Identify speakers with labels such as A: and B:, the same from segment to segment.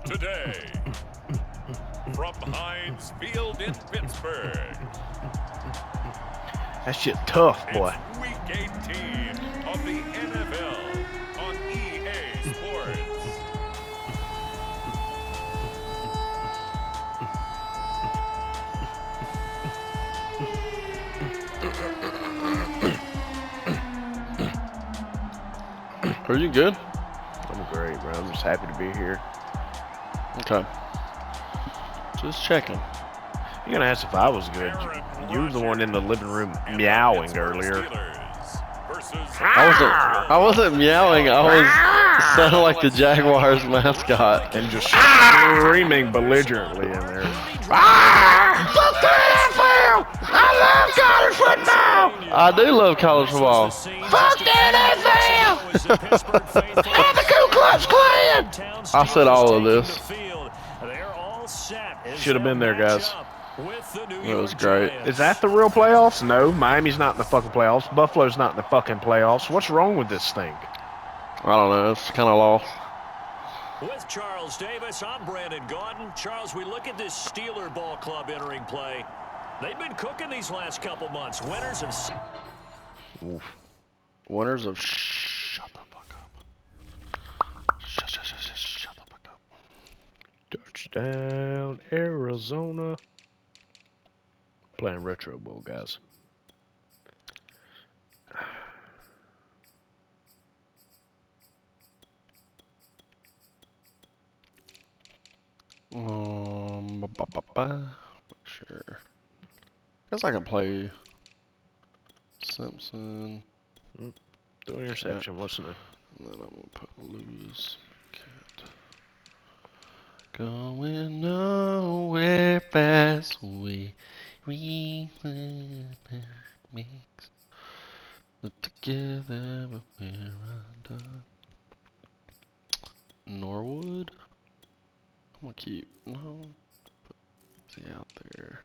A: today. From Heinz Field in Pittsburgh.
B: That shit tough, boy.
A: It's Week 18 of the NFL on EA Sports.
C: Are you good?
B: I'm great, bro. I'm just happy to be here.
C: Okay. Just checking.
B: You're gonna ask if I was good. You were the one in the living room meowing earlier.
C: I wasn't meowing. I was sounding like the Jaguars mascot.
B: And just screaming belligerently in there. Fuck the NFL! I love college football!
C: I do love college football.
B: Fuck the NFL! And the Ku Klux Klan!
C: I said all of this.
B: Should have been there, guys.
C: It was great.
B: Is that the real playoffs? No, Miami's not in the fucking playoffs. Buffalo's not in the fucking playoffs. What's wrong with this thing?
C: I don't know. It's kind of lost.
D: With Charles Davis, I'm Brandon Gaudin. Charles, we look at this Steeler ball club entering play. They've been cooking these last couple months. Winners of...
C: Oof. Winners of... Shut the fuck up. Shut the fuck up.
B: Touchdown, Arizona. Playing Retro Bowl, guys.
C: Sure. Guess I can play Simpson.
B: The interception, what's new?
C: And then I'm gonna put lose. Can't. Going nowhere fast. We mix together, but we're undone. Norwood. I'm gonna keep see out there.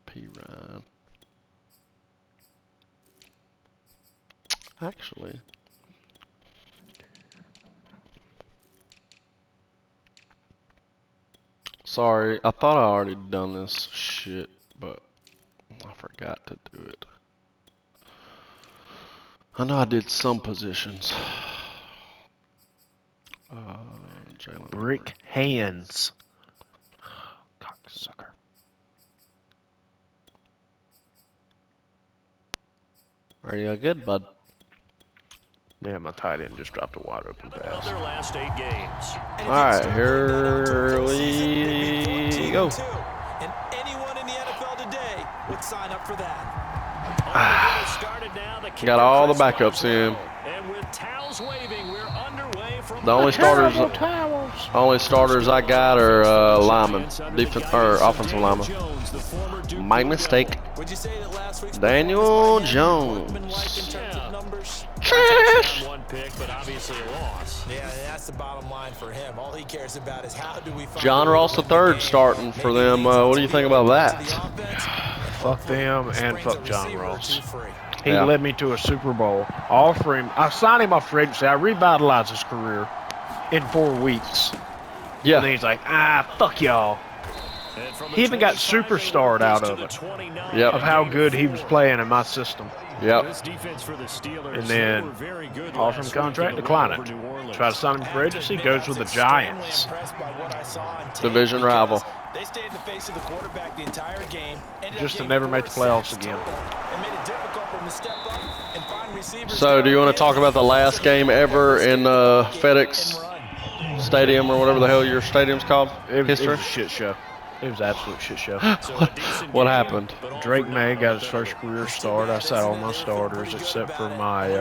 C: P Ryan. Actually, sorry, I thought I already done this shit, but I forgot to do it. I know I did some positions. Jalen
B: Brick hands. Cocksucker.
C: Are you good, bud?
B: Yeah, my tight end just dropped a wide open pass.
D: Their last 8 games.
C: Alright, here we go.
E: And anyone in the NFL today would sign up for that.
C: Got all the backups in.
D: And with towels waving, we're underway from
C: The only starters I got are linemen, defense or offensive linemen. My mistake.
E: Would you say that last week's
C: Daniel
E: like
C: Jones.
E: in terms of numbers?
D: one pick, but obviously a loss.
E: Yeah, that's the bottom line for him. All he cares about is how do we find
C: John Ross III starting for them. What do you think about that?
B: Fuck them and fuck John Ross. He
C: Yeah.
B: led me to a Super Bowl. I signed him off free agency. I revitalized his career in 4 weeks. And then
C: Yeah.
B: he's like, fuck y'all. He even got superstarred out of it.
C: Yep.
B: Of how good he was playing in my system.
C: Yep.
B: And then offer him contract, decline it. Try to sign him for agency, goes with the Giants.
C: Division rival.
E: They stayed in the face of the quarterback the entire game.
B: Just to never make the playoffs again.
E: It made it difficult for him to step up and find receivers.
C: So, do you want to talk about the last game ever in FedEx Stadium or whatever the hell your stadium's called?
B: It was
C: History?
B: a shit show. It was an absolute shit show.
C: What happened?
B: Drake May got his first career start. I sat all my starters except for my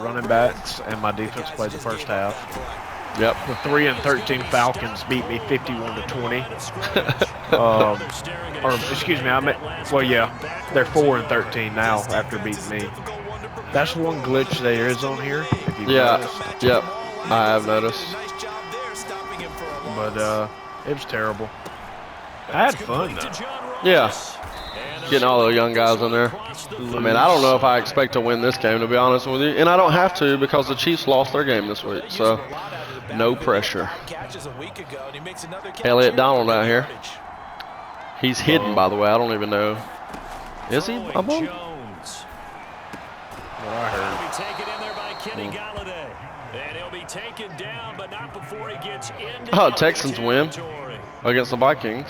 B: running backs, and my defense played the first half.
C: Yep.
B: The 3-13 Falcons beat me 51-20. Or excuse me, they're 4-13 now after beating me. That's one glitch there is on here. If you've noticed.
C: Yep. I have noticed.
B: But it was terrible. I had fun though.
C: Yeah. Getting all the young guys in there. I mean, I don't know if I expect to win this game, to be honest with you. And I don't have to because the Chiefs lost their game this week. So No pressure. Elliott Donald out here. He's hidden, by the way. I don't even know. Is he a bum?
B: What I heard.
D: He'll be taken in there by Kenny Galladay. And he'll be taken down, but not before he gets into
C: Texans win against the Vikings.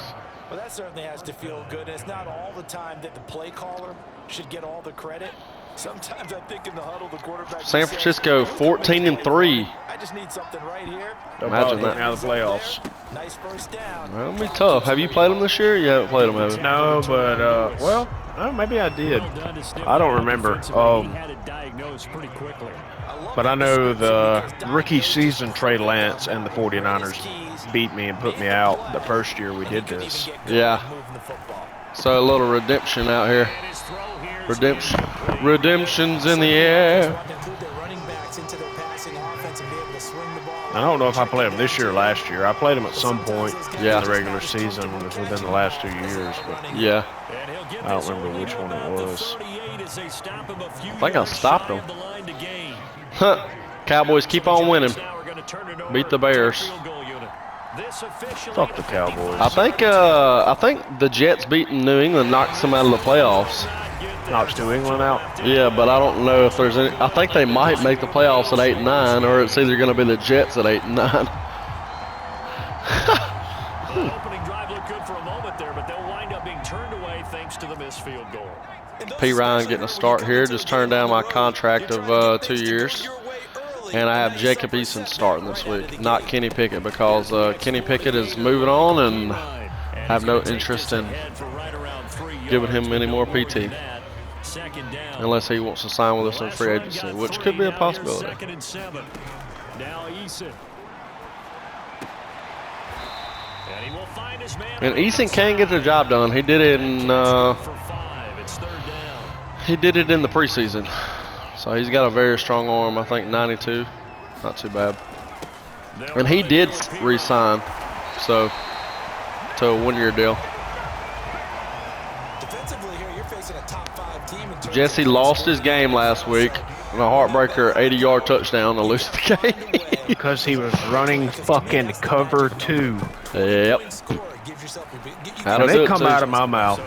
E: Well, that certainly has to feel good. It's not all the time that the play caller should get all the credit. Sometimes I think in the huddle, the quarterback.
C: San Francisco 14-3.
E: I just need something right here.
C: Imagine that.
B: Now the playoffs.
E: Nice first down.
C: Well, it'll be tough. Have you played them this year? You haven't played them, have you?
B: No, but well, maybe I did. I don't remember. But I know the rookie season, Trey Lance and the 49ers beat me and put me out the first year we did this.
C: Yeah. So a little redemption out here. Redemption's in the air.
B: I don't know if I played them this year or last year. I played them at some point in
C: Yeah.
B: the regular season within the last 2 years. But
C: Yeah.
B: I don't remember which one it was.
C: I think I stopped them. Huh. Cowboys keep on winning. Beat the Bears.
B: Fuck the Cowboys.
C: I think the Jets beating New England knocks them out of the playoffs.
B: Knocks New England out.
C: Yeah, but I don't know if there's any. I think they might make the playoffs at 8-9, or it's either going to be the Jets at 8-9.
D: The opening drive looked good for a moment there, but they'll wind up being turned away thanks to the missed field goal.
C: P. Ryan getting a start here. Just turned down my contract of 2 years. And I have Jacob Eason starting this week, not Kenny Pickett, because Kenny Pickett is moving on and have no interest in giving him any more PT. Unless he wants to sign with us in free agency, which could be a possibility. And Eason can get the job done. He did it in the preseason. So he's got a very strong arm. I think 92, not too bad. And he did re-sign, so to a one-year deal. Jesse lost his game last week in a heartbreaker 80-yard touchdown to lose the game.
B: Because he was running fucking cover 2.
C: Yep.
B: And they come out of my mouth.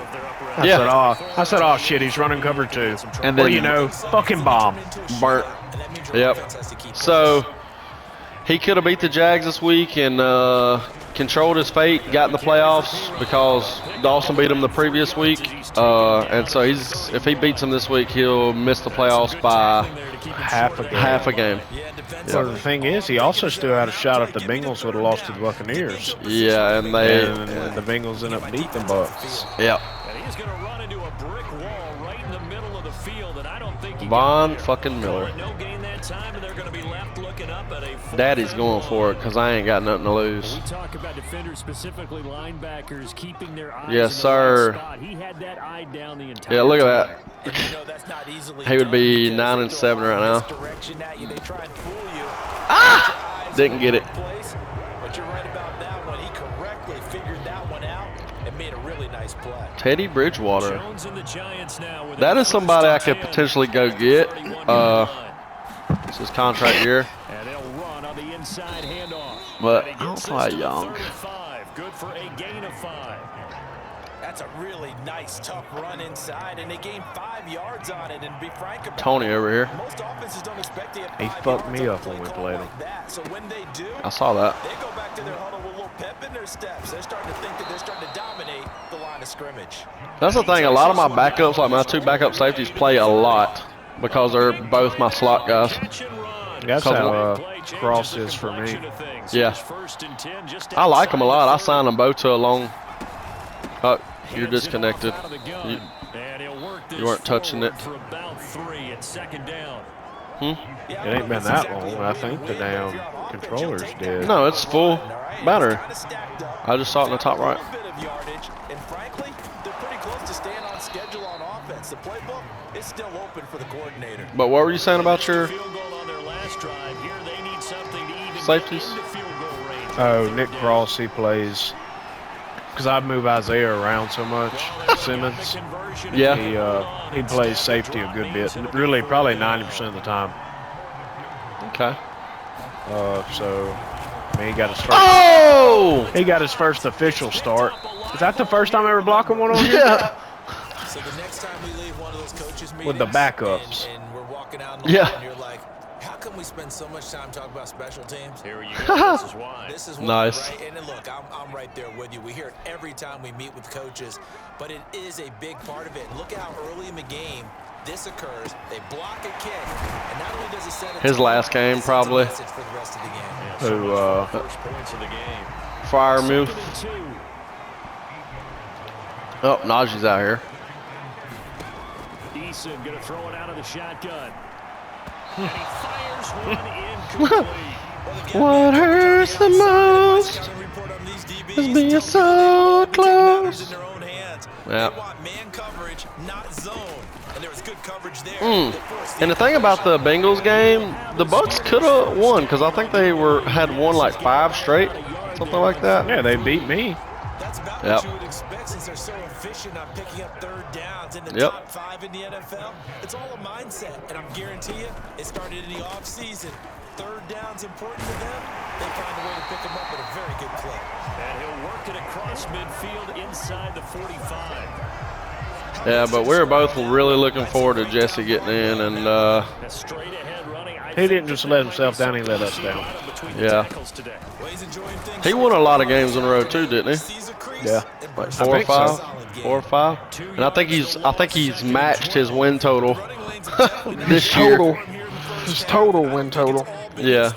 B: I said, oh shit, he's running cover 2. And then, fucking bomb.
C: Burnt. Yep. So he could have beat the Jags this week and controlled his fate, got in the playoffs because Dawson beat him the previous week. And so if he beats him this week, he'll miss the playoffs by
B: half a game. Well, the thing is, he also still had a shot if the Bengals would have lost to the Buccaneers.
C: Yeah, and
B: the Bengals ended up beating the Bucs.
C: Yep.
D: He's going to run into a brick wall right in the middle of the field, and I don't think he
C: Von fucking Miller.
D: no gain that time, and they're going to be left looking up at a
C: Daddy's going for it because I ain't got nothing to lose.
D: We talk about defenders, specifically linebackers, keeping their eyes
C: Yes,
D: in the
C: sir.
D: right spot. He had that eye down the entire
C: Yeah, look at that.
E: That.
C: He would be 9-7 right now. Ah! Didn't get it.
E: But you're right about that one. He correctly figured that one out and made a really nice play.
C: Teddy Bridgewater.
D: Jones and the Giants now with
C: That is somebody I could potentially go get. It's his contract year.
D: And they'll run on the inside handoff.
C: But I don't fly young.
D: Good for a gain of 5.
E: That's a really nice, tough run inside, and they gained 5 yards on it. And be frank about
C: Tony over here.
E: most offenses don't expect to get 5
B: He fucked me
E: yards
B: up when we played him.
E: like that. So when they do,
C: I saw that.
E: they go back to their huddle with a little pep in their steps. They're starting to think that they're starting to dominate the line of scrimmage.
C: That's the thing. A lot of my backups, like my 2 backup safeties, play a lot because they're both my slot guys.
B: That's how Cross is for me.
C: Yeah. I like them a lot. I signed them both to a long. You're disconnected. You weren't touching it.
B: It ain't been that long. I think the damn controller's dead.
C: No, it's full battery. I just saw it in the top right.
E: And frankly, they're pretty close to staying on schedule on offense. The playbook is still open for the coordinator.
C: But what were you saying about your safeties?
B: Oh, Nick Cross, he plays. Because I move Isaiah around so much. Simmons.
C: Yeah.
B: He plays safety a good bit. Really, probably 90% of the time.
C: Okay.
B: So I mean, he got his first.
C: Oh!
B: He got his first official start. Is that the first time ever blocking one on here?
C: Yeah.
E: So the next time we leave one of those coaches meetings
B: With the backups.
E: and we're walking out in the
C: Yeah.
E: line, you're like, how come we spend so much time talking about special teams?
D: Here you go. This is why.
E: This is why,
C: Nice.
E: right? And look, I'm right there with you. We hear it every time we meet with coaches, but it is a big part of it. Look how early in the game this occurs. They block a kick, and not only does it set
C: His last game,
E: it sends a
C: probably.
E: message for the rest of the game.
D: Yeah,
B: Who,
D: so much for the first points of the game.
C: Firemouth.
D: 2nd and 2.
C: Oh, Najee's out here.
D: Eason going to throw it out of the shotgun. And he fires one incomplete.
C: What hurts the most is being so close. Yeah.
E: They want man coverage, not zone. And there was good coverage there.
C: And the thing about the Bengals game, the Bucks could have won because I think they had won like 5 straight, something like that.
B: Yeah, they beat me.
E: That's about
C: Yep.
E: what you would expect since they're so efficient on picking up third downs in the
C: Yep.
E: top 5 in the NFL. It's all a mindset, and I'm guarantee you, it started in the offseason. Third down's important to them. They find a way to pick them up at a very good clip.
D: And he'll work it across midfield inside the 45.
C: Yeah, but we were both really looking forward to Jesse getting in, and
D: A straight ahead running.
B: He didn't just let himself down, he let us down.
C: Yeah.
E: Well, he's enjoying things.
C: he won a lot of games in a row too, didn't he?
E: Sees a crease
B: Yeah.
E: and
C: Like
E: bursts
C: 4 or
B: think so.
C: 5, 4 or 5. And I think he's matched his win total this year.
B: Total. His total win total.
C: Yeah.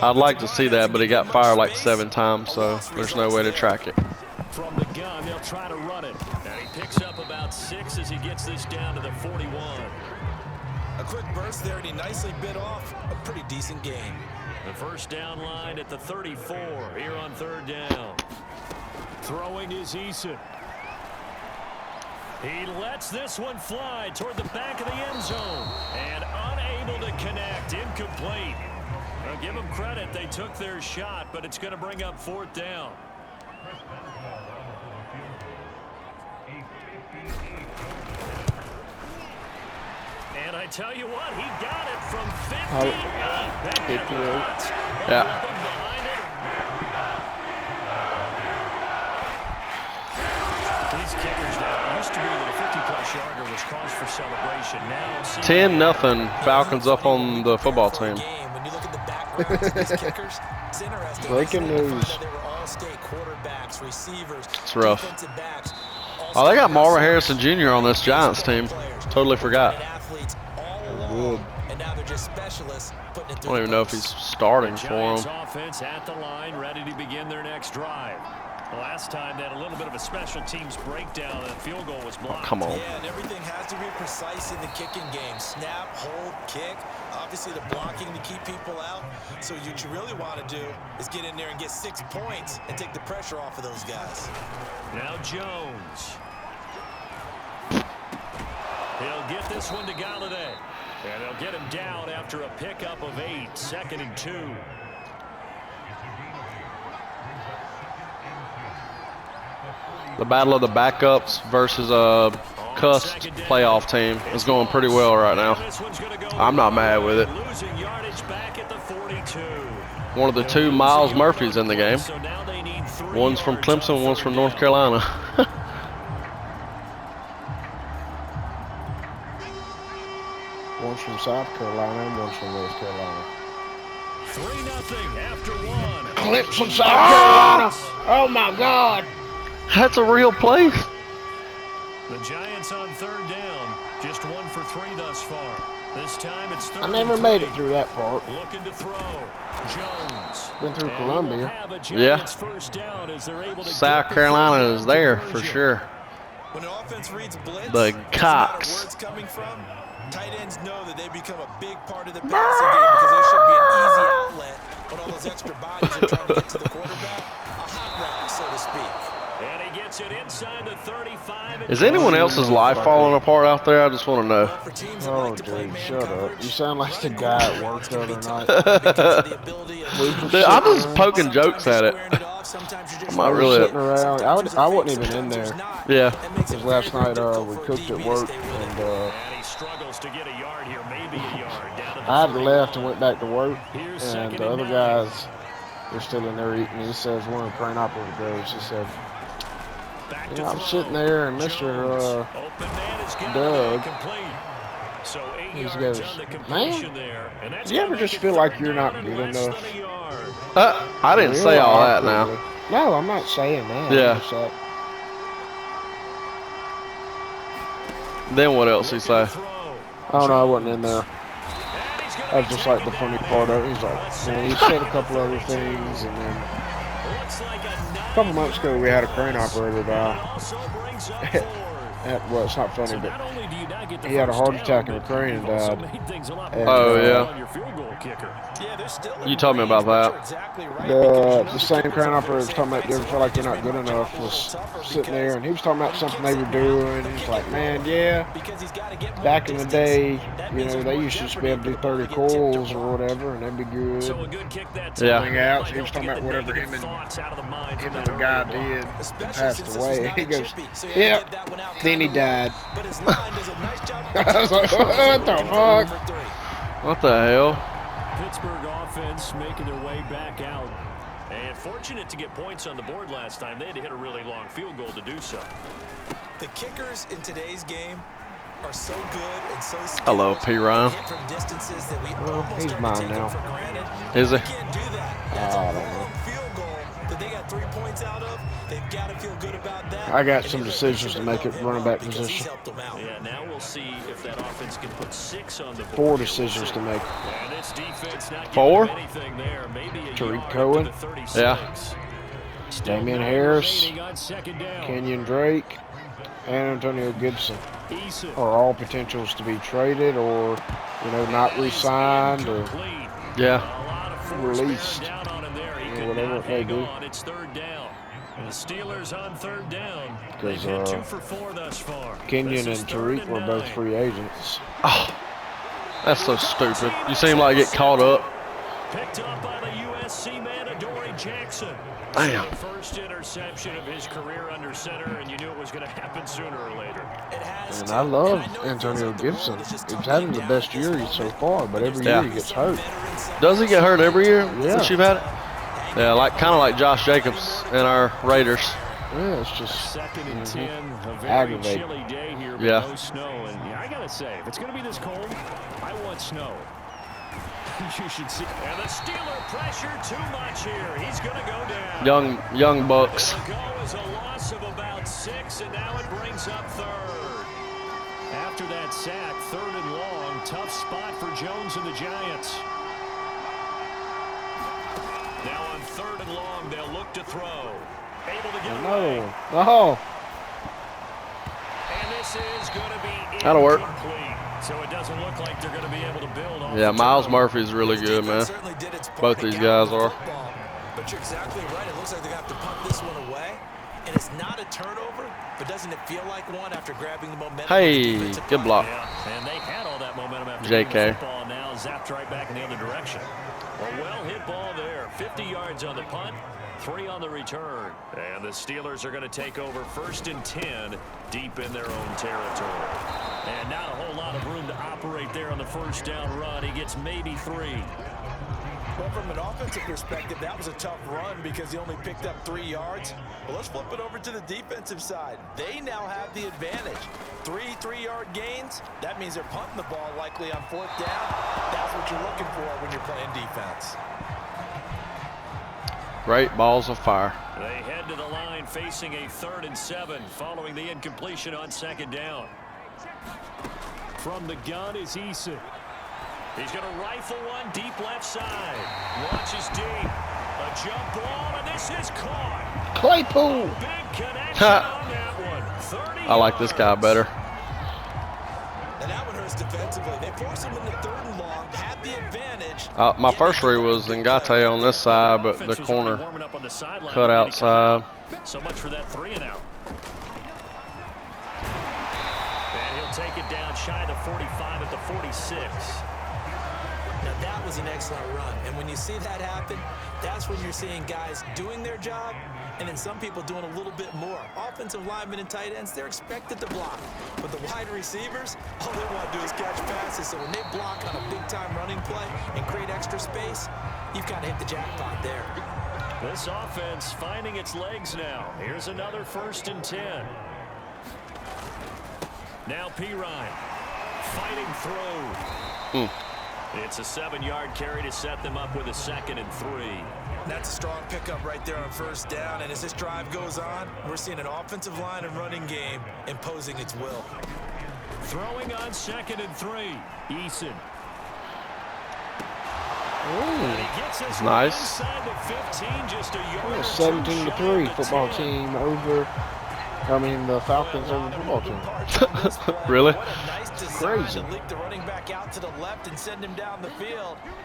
C: I'd like to see that, but he got fired like 7 times, so there's no way to track it.
D: From the gun, they'll try to run it. And he picks up about 6 as he gets this down to the 41.
E: A quick burst there, and he nicely bit off a pretty decent game.
D: The first down line at the 34 here on third down. Throwing is Eason. He lets this one fly toward the back of the end zone. And unable to connect. Incomplete. Well, give them credit. They took their shot, but it's going to bring up 4th down. And I tell you what, he got it from 58.
C: Yeah.
D: These kickers now used to be that a 50-plus yarder was cause for celebration. Now
C: 10-0 Falcons up on the football team.
E: When you look at the backgrounds of these kickers, it's interesting.
B: Breaking news.
E: They were all-state quarterbacks, receivers,
C: It's rough.
E: defensive backs.
C: Oh, they got Marvin Harrison Jr. on this Giants team. Totally forgot.
E: Athletes all along, and now they're just specialists putting it
C: I
E: through
C: don't even
E: the
C: know if he's starting for
D: Giants
C: him.
D: offense at the line, ready to begin their next drive. The last time they had a little bit of a special teams breakdown and the field goal was blocked.
C: Come on.
E: Yeah, and everything has to be precise in the kicking game. Snap, hold, kick. Obviously, the blocking to keep people out. So what you really want to do is get in there and get 6 points and take the pressure off of those guys.
D: Now Jones. He'll get this one to Galladay. And they'll get him down after a pickup of 8. 2nd and 2.
C: The battle of the backups versus a cussed playoff team is going pretty well right now.
D: This one's gonna go
C: I'm not mad with it.
D: losing yardage back at the 42.
C: One of the 2 Miles Murphys in the game.
D: So now they need 3
C: One's from
D: yards on
C: Clemson, one's
D: third
C: from North
D: down.
C: Carolina.
B: One's from South Carolina and one's from North Carolina.
D: 3-0 after 1.
B: Clips from South Carolina. Oh my God.
C: That's a real play.
D: The Giants on third down. Just 1 for 3 thus far. This time it's third
B: I never
D: and
B: made
D: 3.
B: it through that part.
D: Looking to throw. Jones.
B: Been through
D: And
B: Columbia.
D: we'll have a
C: Yeah.
D: Giants first down as they're able to
C: South
D: get the
C: Carolina
D: third
C: is
D: down
C: there for
D: conversion.
C: sure.
E: When an offense reads blitz,
C: The
E: doesn't matter
C: Cox.
E: where it's coming from, tight ends know that they become a big part of the passing game because they should be an easy outlet when all those extra bodies are trying to get to the quarterback. A hot route, so to speak.
D: And he gets it inside the 35.
C: Is anyone else's life falling apart out there? I just want to know.
E: For teams that
B: Oh,
E: like to play
B: dude,
E: man
B: shut up.
E: coverage,
B: You sound like the guy at work the other night.
E: because of the ability of
C: Dude, I'm just poking jokes at it.
E: squaring it off, sometimes you're just
C: I'm not
B: We're
C: really.
B: sitting around. I wasn't even in there.
C: Yeah.
B: Because last night we cooked at work and
D: And he struggles to get a yard here, maybe a yard. Down to the
B: I had
D: 40.
B: left and went back to work,
D: Here's
B: and
D: 2nd
B: the
D: and
B: other
D: 9.
B: guys They're still in there eating. He says one of the crane operator goes. He said, you know, I'm sitting there and Mr. Doug, he goes, man, do you ever just feel like you're not good enough?
C: I didn't say all that now.
B: No, I'm not saying that.
C: Yeah. Then what else he say?
B: Oh no, I wasn't in there. That was just like the funny part of it. He's like, you know, he said a couple other things, and then a couple months ago we had a crane operator die. Well, it's not funny, but he had a heart attack in a crane and died. And,
C: oh yeah. You told me about that.
B: The same crane operator was talking about they feel like they're not good enough was sitting there, and he was talking about something they were doing. He's like, man, yeah, back in the day, you know, they used to just be able to do 30 coils or whatever, and they'd be good.
C: Yeah.
B: Out. So he was talking about whatever him and the guy did and passed away. He goes, yep. Then he died. I was like, what the fuck?
C: What the hell?
D: Pittsburgh offense making their way back out. And fortunate to get points on the board last time. They had to hit a really long field goal to do so.
E: The kickers in today's game are so good and so skilled.
C: Hello, P. Ryan.
E: From distances that we
B: He's mine now.
C: Is he?
E: Can't do that.
B: I don't know.
E: Field goal that they got 3 points out of. They've got to feel good about that.
B: I got some decisions to make at running back position.
D: Yeah, now we'll see if that offense can put 6 on the board.
B: 4 decisions to make.
D: And this defense not
C: 4?
D: anything there. Maybe a
B: Tariq
D: yard
B: Cohen.
D: up to the 36.
C: Yeah.
B: Damian Harris, Kenyon Drake, and Antonio Gibson are all potentials to be traded or, you know, not re-signed or released, you know, whatever it may be.
D: It's third down. The Steelers on third down.
B: Because
D: 2 for 4 thus far.
B: Kenyon and Tariq were both free agents.
C: Oh, that's so stupid. You seem like get caught up.
D: Picked up by the USC man, Adoree Jackson.
C: Damn.
D: The first interception of his career under center, and you knew it was going to happen sooner or later.
B: And I love Antonio Gibson. He's having the best year so far, but every year he gets hurt.
C: Does he get hurt every year
B: Yeah.
C: since you've had it? Yeah, like kind of like Josh Jacobs and our Raiders.
B: Yeah, it's just
D: Second and 10, a very
B: aggravating.
D: chilly day here, but
C: Yeah.
D: no snow. And yeah, I gotta say, if it's gonna be this cold, I want snow. You should see. And the Steeler pressure too much here. He's gonna go down.
C: Young Bucks.
D: The goal is a loss of about 6, and now it brings up third. After that sack, 3rd and long, tough spot for Jones and the Giants. Now on 3rd and long, they'll look to throw. Able to get away.
B: Oh.
D: And this is going to be
C: That'll work.
D: incomplete. So it doesn't look like they're going to be able to build off.
C: Yeah, Miles Murphy's really good, man. Both these guys are.
E: But you're exactly right. It looks like they're going to have to punt this one away. And it's not a turnover, but doesn't it feel like one after grabbing the momentum?
C: Hey, good block.
D: Yeah, and they had all that momentum after
C: JK.
D: the football, now zapped right back in the other direction. A well-hit ball there. 50 yards on the punt, 3 on the return. And the Steelers are going to take over 1st and 10 deep in their own territory. And not a whole lot of room to operate there on the first down run. He gets maybe 3.
E: Well, from an offensive perspective, that was a tough run because he only picked up 3 yards. Well, let's flip it over to the defensive side. They now have the advantage. 3 3-yard gains. That means they're punting the ball likely on 4th down. That's what you're looking for when you're playing defense.
C: Great balls of fire.
D: They head to the line facing a 3rd and 7 following the incompletion on 2nd down. From the gun is Eason. He's going to rifle one deep left side. Launches deep. A jump ball, and this is caught.
B: Claypool.
D: Big connection on that one. 30
C: I like this guy better.
E: And that one hurts defensively. They force him into 3rd and long, had the advantage.
C: My first read was Ngate on this side, but the corner cut outside.
D: So much for that 3 and out. And he'll take it down shy of the 45 at the 46.
E: Now that was an excellent run, and when you see that happen, that's when you're seeing guys doing their job, and then some people doing a little bit more. Offensive linemen and tight ends, they're expected to block, but the wide receivers, all they want to do is catch passes. So when they block on a big-time running play and create extra space, you've got to hit the jackpot there.
D: This offense finding its legs now. Here's another 1st and 10. Now Pirine fighting through. It's a 7-yard carry to set them up with a 2nd and 3.
E: That's a strong pickup right there on 1st down. And as this drive goes on, we're seeing an offensive line and running game imposing its will.
D: Throwing on 2nd and 3. Eason.
B: Ooh.
D: It's
C: nice.
B: 17-3 football team over. I mean, the Falcons over the football team.
C: Really?
B: Crazy.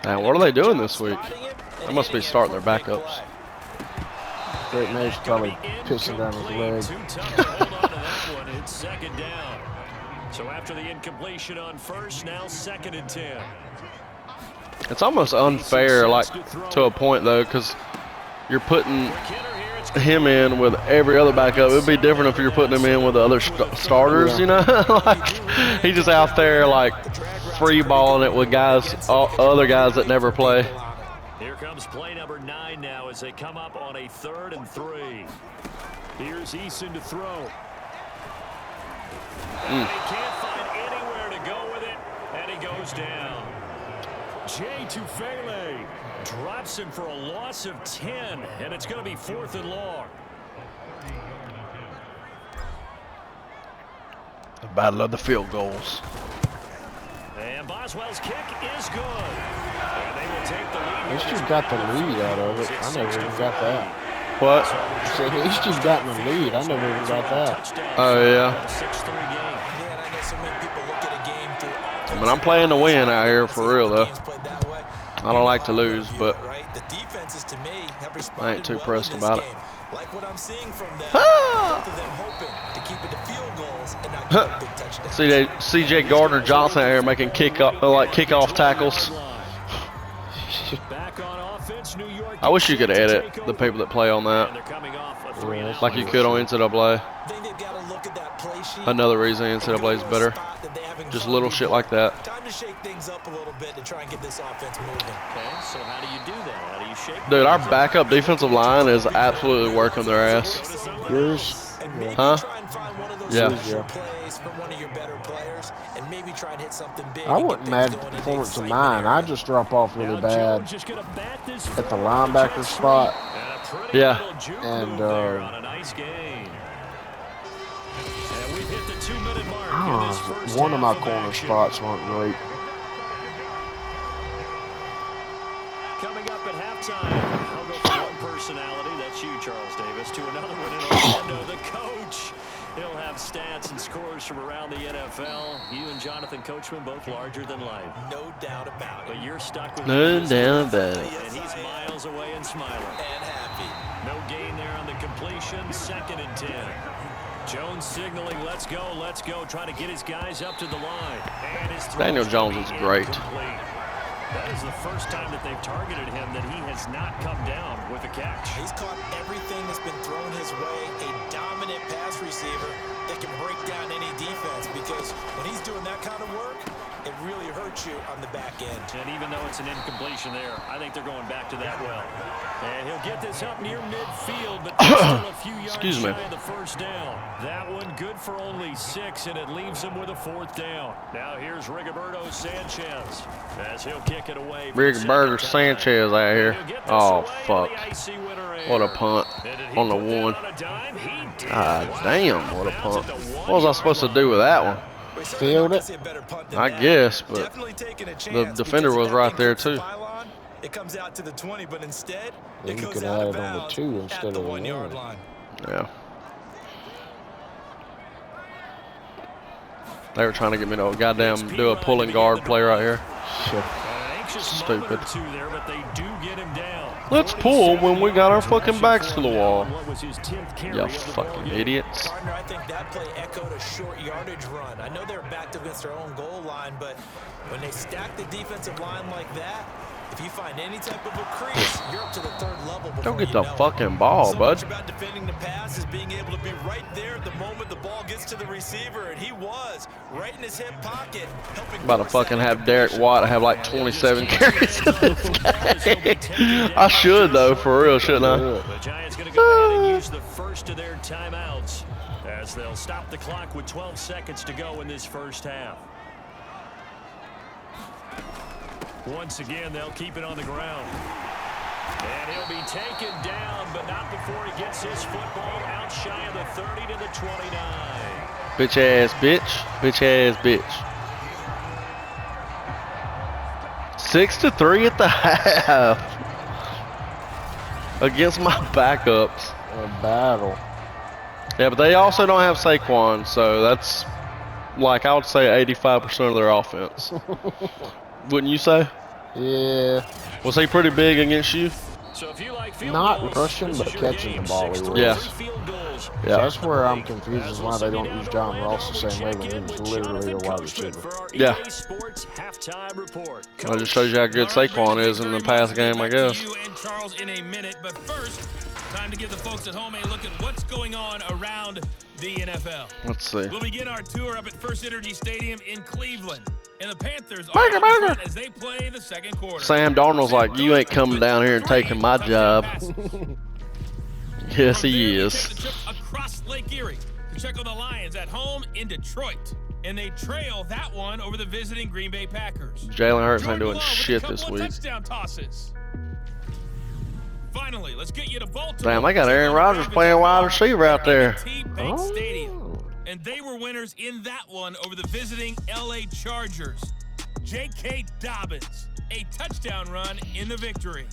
C: Man, what are they doing this week? They must be starting their backups.
B: Great May's probably pissing down his leg.
D: It's 2nd down. So after the incompletion on 1st, now 2nd and 10.
C: It's almost unfair, like, to a point, though, because you're putting him in with every other backup. It would be different if you're putting him in with the other starters, you know? Like, he's just out there, like, free balling it with guys, other guys that never play.
D: Here comes play number 9 now as they come up on a 3rd and 3. Here's Eason to throw. And he can't find anywhere to go with it, and he goes down. Jay Tufele drops him for a loss of 10, and it's going to be 4th and long.
C: The battle of the field goals.
D: And Boswell's kick is good. And they will take the lead.
B: At least you've got the lead out of it. I never even got that.
C: What?
B: So at least you've gotten the lead. I never even got that.
C: Oh, yeah. I mean, I'm playing to win out here for real, though. I don't like to lose, but I ain't too pressed about it.
E: Like what I'm seeing from them, both of them hoping to keep it to field goals and not get a big touchdown.
C: CJ Gardner Johnson out here making kickoff tackles. I wish you could edit the people that play on that, like you could on NCAA. Another reason NCAA is better. Just little shit like that.
E: Time to shake things up a little bit to try and get this offense moving.
D: Okay, so how do you do that? How do you shake?
C: Dude, our backup defensive line is absolutely working their ass.
B: Yours?
C: Huh? Yeah.
B: I wasn't mad at the performance of mine. I just drop off really bad at the linebacker spot.
C: Yeah.
B: And one of my corner spots weren't great.
D: Coming up at halftime, I'll go from one personality, that's you, Charles Davis, to another one in Orlando, the coach. He'll have stats and scores from around the NFL. You and Jonathan Coachman both larger than life.
E: No doubt about it.
D: But you're stuck with
C: No doubt about it.
D: And he's miles away and smiling.
E: And happy.
D: No gain there on the completion, 2nd and 10. Jones signaling, let's go, trying to get his guys up to the line. And his
C: Daniel Jones is great.
D: Incomplete. That is the first time that they've targeted him that he has not come down with a catch.
E: He's caught everything that's been thrown his way, a dominant pass receiver that can break down any defense, because when he's doing that kind of work, it really hurts you on the back end.
D: And even though it's an incompletion there, I think they're going back to that well. And he'll get this up near midfield, but still a few yards shy of the 1st down. That one good for only 6, and it leaves him with a 4th down. Now here's Rigoberto Sanchez as he'll kick it away.
C: Rigoberto Sanchez out here. Oh, fuck. What a punt on the 1. God damn, what a punt. What was I supposed to do with that one?
B: Field it?
C: I guess, but the defender was right there too.
E: It comes out to the 20, but instead
B: you could have had it on the 2 instead of the 1 yard line.
C: Yeah. They were trying to get me to goddamn do a pulling guard play right here.
B: Shit.
C: Stupid. Let's pull when we got our fucking backs to the wall. You fucking idiots.
E: Partner, I think that play echoed a short yardage run. I know they're backed against their own goal line, but when they stack the defensive line like that, If you find any type of a crease, you're up to the third level before
C: Don't get
E: you
C: the
E: know it.
C: fucking ball,
E: So
C: bud.
E: much about defending the pass is being able to be right there at the moment the ball gets to the receiver, and he was right in his hip pocket, helping.
C: About to fucking have Derek Watt have like 27 carries in this game. I should though, for real, shouldn't I?
D: The Giants going to go ahead and use the first of their timeouts as they'll stop the clock with 12 seconds to go in this first half. Once again, they'll keep it on the ground. And he'll be taken down, but not before he gets his football out shy of the 30 to the 29.
C: Bitch ass bitch. Bitch ass bitch. 6-3 at the half. Against my backups.
B: A battle.
C: Yeah, but they also don't have Saquon, so that's like I would say 85% of their offense. Wouldn't you say?
B: Yeah.
C: Was he pretty big against you?
D: So if you like field
B: Not
D: goals,
B: rushing,
D: this
B: but
D: is your
B: catching
D: game.
B: the ball.
D: 6
B: He
D: to
B: was.
C: Yeah.
D: 3 field goals.
C: Yeah.
B: That's where I'm confused
D: As
B: is
D: we'll
B: why they
D: send you
B: don't
D: down
B: use
D: to
B: John
D: Orlando,
B: Ross the
D: we
B: same way
D: check
B: when he
D: in
B: was
D: with
B: literally a
D: Jonathan
B: wide
D: Coachman
B: receiver.
D: for our
C: Yeah.
D: EA Sports halftime report.
C: That just shows you how good Saquon is in the pass game, I guess.
F: You and Charles in a minute, but first, time to give the folks at home a look at what's going on around the NFL.
C: Let's see.
F: We'll begin our tour up at First Energy Stadium in Cleveland. And the Panthers are
C: Burger,
F: up in
C: burger.
F: front as they play the second quarter.
C: Sam Darnold's like, you ain't coming down here and taking my job. Yes,
F: From there,
C: he
F: we
C: is.
F: take the trip across Lake Erie to check on the Lions at home in Detroit. And they trail that one over the visiting Green Bay Packers.
C: Jalen Hurts ain't
F: Jordan
C: doing
F: Love with a
C: shit
F: couple
C: this
F: of
C: week.
F: touchdown tosses. Finally, let's get you to Baltimore.
C: Damn, they got Aaron Rodgers playing wide receiver out there.
F: T-Bank Stadium.
B: Oh.
F: And they were winners in that one over the visiting LA Chargers. J.K. Dobbins, a touchdown run in the victory.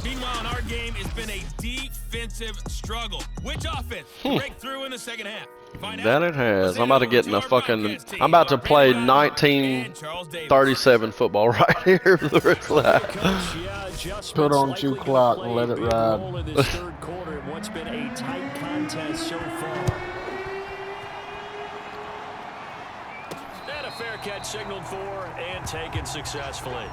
F: Meanwhile, in our game, it's been a defensive struggle. Which offense to break through in the second half? Find
C: That
F: out.
C: it has.
F: Let's
C: I'm about to
F: hand
C: get
F: it
C: in
F: over
C: a
F: to our
C: fucking.
F: broadcast team,
C: I'm about to play
F: Randy Brown and Charles Davis.
C: 1937 football right here for the rest of that.
B: Put on 2 clock and let it ride.
D: In this third quarter, what's been a tight contest so far. And a fair catch signaled for and taken successfully.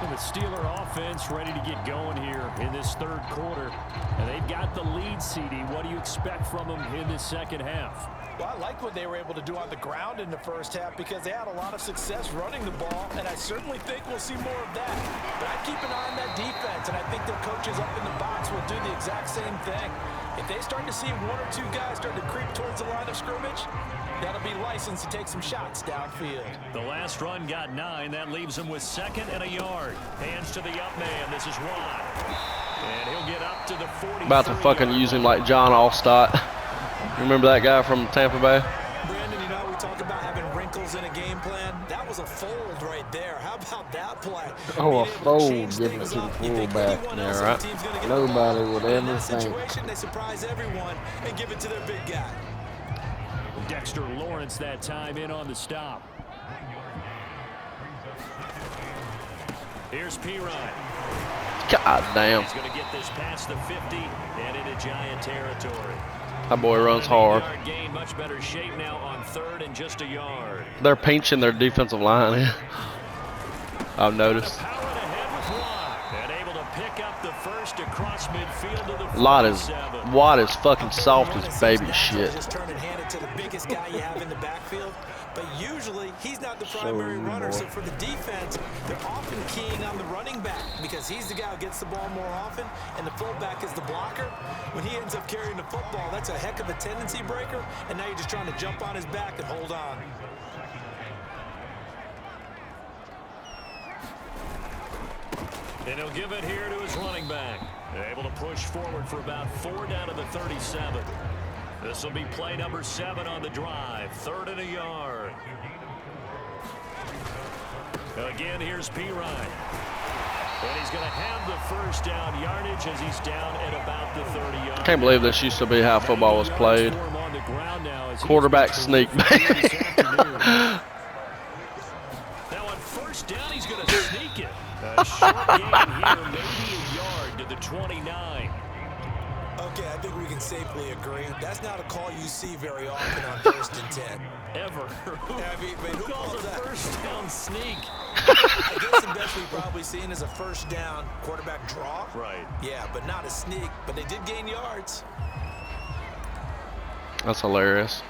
D: And the Steeler offense ready to get going here in this third quarter. And they've got the lead, CD. What do you expect from them in this second half?
E: Well, I like what they were able to do on the ground in the first half because they had a lot of success running the ball, and I certainly think we'll see more of that. But I keep an eye on that defense, and I think their coaches up in the box will do the exact same thing. If they start to see 1 or 2 guys start to creep towards the line of scrimmage, that'll be licensed to take some shots downfield.
D: The last run got 9. That leaves him with 2nd and a yard. Hands to the up man. This is Watt. And he'll get up to the 40.
C: About to fucking use him like John Allstott. You remember that guy from Tampa Bay?
E: Brandon, you know, we talk about having wrinkles in a game plan. That was a fold right there. How about that play?
B: Oh, a
E: Being able to
B: fold,
E: change
B: giving it
E: things
B: to the
E: up. You think
B: fullback.
E: anyone
C: Yeah,
E: else on
C: right.
E: the team's gonna get
B: Nobody
E: the ball?
B: would
E: But in
B: ever
E: that
B: think.
E: situation, they surprise everyone and give it to their big guy.
D: Dexter Lawrence that time in on the stop. Here's Pirine.
C: God damn.
D: He's going to get this past the 50 and into Giant territory.
C: That boy runs hard.
D: 9-yard gain, much better shape now on 3rd and just a yard.
C: They're pinching their defensive line. I've noticed.
D: Powered ahead with Watt and able to pick up the first across midfield to the
C: Watt is fucking soft as baby
E: It's
C: shit.
E: Just turn and hand it to the biggest guy you have in the backfield. But usually, he's not the primary runner. So for the defense, they're often keying on the running back because he's the guy who gets the ball more often, and the fullback is the blocker. When he ends up carrying the football, that's a heck of a tendency breaker, and now you're just trying to jump on his back and hold on.
D: And he'll give it here to his running back. Able to push forward for about 4 down to the 37. This will be play number 7 on the drive. 3rd and a yard. Again, here's Pirine. And he's going to have the first down yardage as he's down at about the 30 yard.
C: I can't believe this used to be how football was played. Quarterback sneak, baby.
D: Now on first down, he's going to sneak it. A short gain here, maybe a yard to the 29.
E: Okay, I think we can safely agree. That's not a call you see very often on 1st and 10.
D: Ever.
E: Who
D: calls a
E: that?
D: first down sneak?
E: I guess the best we've probably seen is a first down quarterback draw.
D: Right.
E: Yeah, but not a sneak. But they did gain yards.
C: That's hilarious.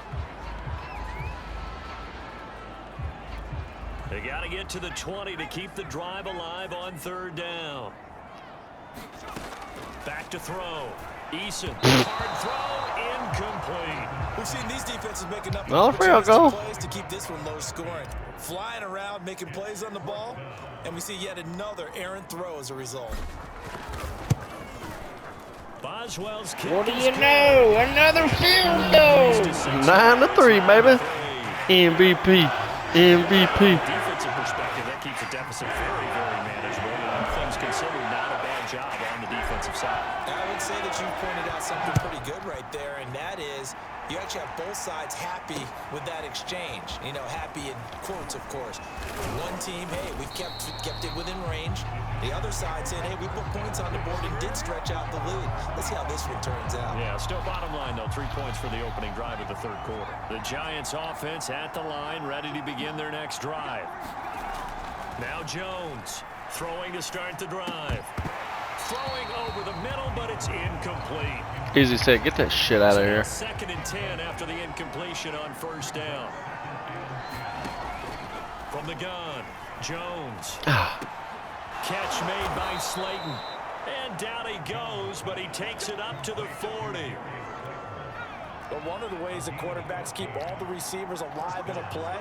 D: They got to get to the 20 to keep the drive alive on 3rd down. Back to throw. Eason, hard throw, incomplete.
E: We've seen these defenses making up
C: Well, free, I'll go.
E: plays to keep this one low scoring. Flying around, making plays on the ball, and we see yet another errant throw as a result.
D: Boswell's kick.
B: What do you know? Another field goal.
C: 9-3, baby. MVP. MVP.
D: Defensive perspective, that keeps the deficit very, very manageable. And things considered, not a bad job on the defensive side.
E: I would say that you pointed out something pretty good right there, and that is you actually have both sides happy with that exchange. You know, happy in quotes, of course. One team, hey, we've kept it within range. The other side saying, hey, we put points on the board and did stretch out the lead. Let's see how this one turns out.
D: Yeah, still bottom line, though. 3 points for the opening drive of the 3rd quarter. The Giants offense at the line, ready to begin their next drive. Now Jones throwing to start the drive. Throwing over the middle, but it's incomplete.
C: Easy set. Get that shit out of here.
D: 2nd and 10 after the incompletion on 1st down. From the gun, Jones. Catch made by Slayton. And down he goes, but he takes it up to the 40.
E: But one of the ways that quarterbacks keep all the receivers alive in a play,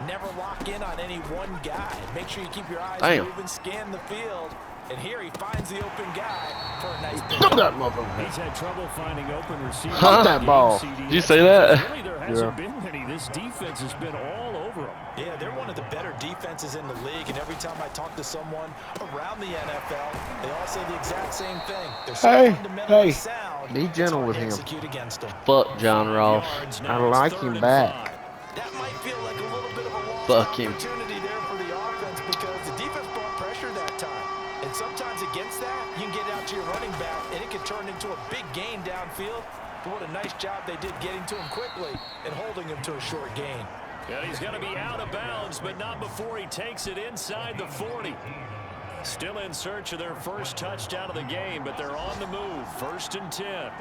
E: never lock in on any one guy. Make sure you keep your eyes moving, scan the field. And here he finds the open guy for a nice pick.
B: Look at that motherfucker.
D: He's had trouble finding open receivers.
B: That ball.
C: Did you say that?
D: Really, there hasn't been many. This defense has been all over him.
E: Yeah, they're one of the better defenses in the league, and every time I talk to someone around the NFL, they all say the exact same thing. They're so fundamentally sound.
B: Be gentle with him.
E: Execute against them.
C: Fuck John Ross.
B: I like him back.
E: That might feel like a little bit of a lost
C: Fuck him.
E: opportunity there for the offense because the defense brought pressure that time. And sometimes against that, you can get out to your running back, and it can turn into a big gain downfield. But what a nice job they did getting to him quickly and holding him to a short gain.
D: And he's going to be out of bounds, but not before he takes it inside the 40. Still in search of their first touchdown of the game, but they're on the move. 1st and 10.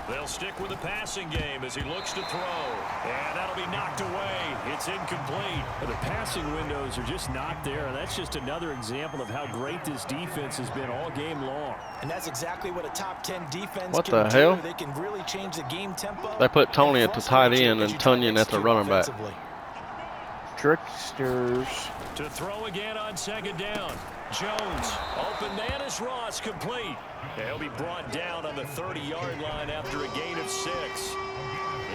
D: They'll stick with the passing game as he looks to throw. And that'll be knocked away. It's incomplete.
G: The passing windows are just not there. And that's just another example of how great this defense has been all game long.
E: And that's exactly what a top 10 defense
C: What
E: can
C: the
E: do.
C: hell?
E: They can really change the game tempo.
C: They put Tony at the tight end and Tunyon at the running back.
B: Tricksters.
D: To throw again on 2nd down. Jones, open man is Ross, complete. He'll be brought down on the 30-yard line after a gain of 6.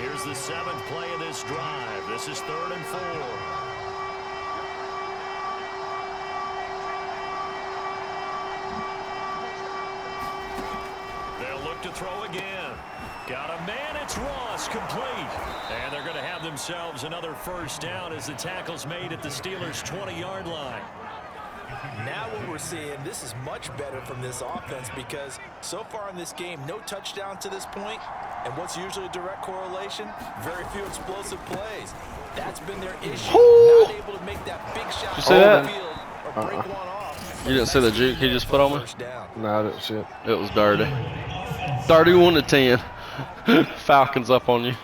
D: Here's the 7th play of this drive. This is 3rd and 4. They'll look to throw again. Got a man, it's Ross, complete. And they're going to have themselves another first down as the tackle's made at the Steelers' 20-yard line.
E: Now what we're seeing, this is much better from this offense because so far in this game, no touchdown to this point. And what's usually a direct correlation? Very few explosive plays. That's been their issue. Not able to make that big shot
C: You see that?
E: the field or break one off.
C: You didn't see the juke he just put on me?
B: No, I didn't see it.
C: It was dirty. 31-10. Falcons up on you.